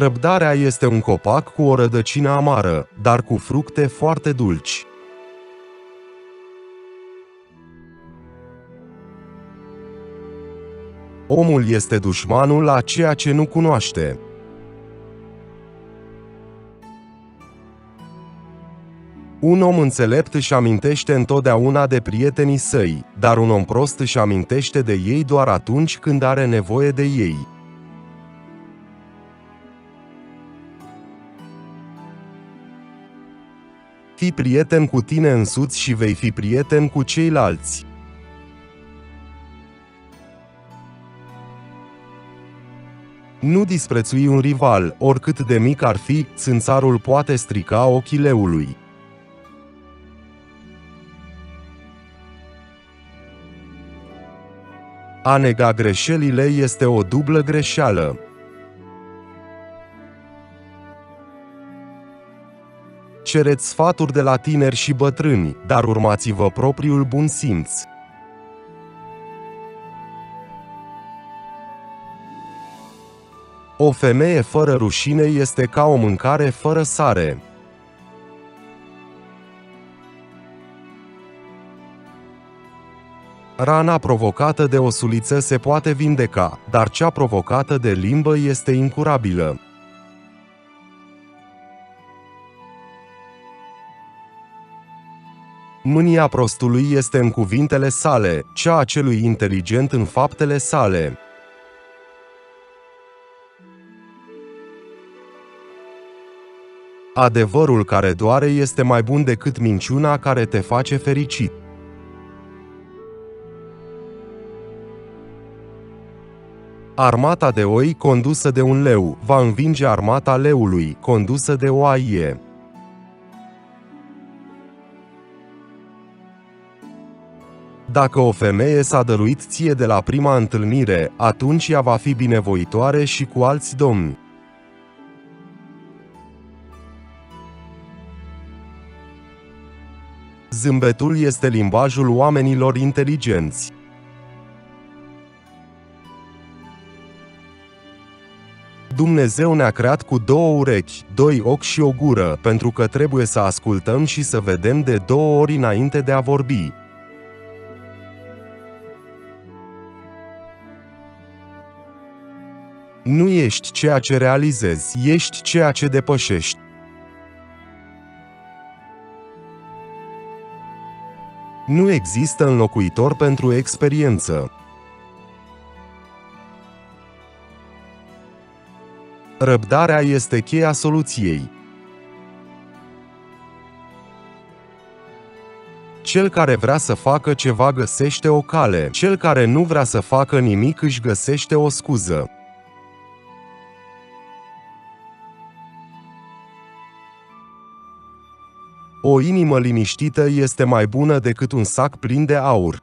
Răbdarea este un copac cu o rădăcină amară, dar cu fructe foarte dulci. Omul este dușmanul a ceea ce nu cunoaște. Un om înțelept își amintește întotdeauna de prietenii săi, dar un om prost își amintește de ei doar atunci când are nevoie de ei. Fii prieten cu tine însuți și vei fi prieten cu ceilalți. Nu disprețui un rival, oricât de mic ar fi, țânțarul poate strica ochii leului. A nega greșelile este o dublă greșeală. Cereți sfaturi de la tineri și bătrâni, dar urmați-vă propriul bun simț. O femeie fără rușine este ca o mâncare fără sare. Rana provocată de o suliță se poate vindeca, dar cea provocată de limbă este incurabilă. Mânia prostului este în cuvintele sale, cea a celui inteligent în faptele sale. Adevărul care doare este mai bun decât minciuna care te face fericit. Armata de oi condusă de un leu va învinge armata leului condusă de o aie. Dacă o femeie s-a dăruit ție de la prima întâlnire, atunci ea va fi binevoitoare și cu alți domni. Zâmbetul este limbajul oamenilor inteligenți. Dumnezeu ne-a creat cu două urechi, doi ochi și o gură, pentru că trebuie să ascultăm și să vedem de două ori înainte de a vorbi. Nu ești ceea ce realizezi, ești ceea ce depășești. Nu există înlocuitor pentru experiență. Răbdarea este cheia soluției. Cel care vrea să facă ceva găsește o cale, cel care nu vrea să facă nimic își găsește o scuză. O inimă liniștită este mai bună decât un sac plin de aur.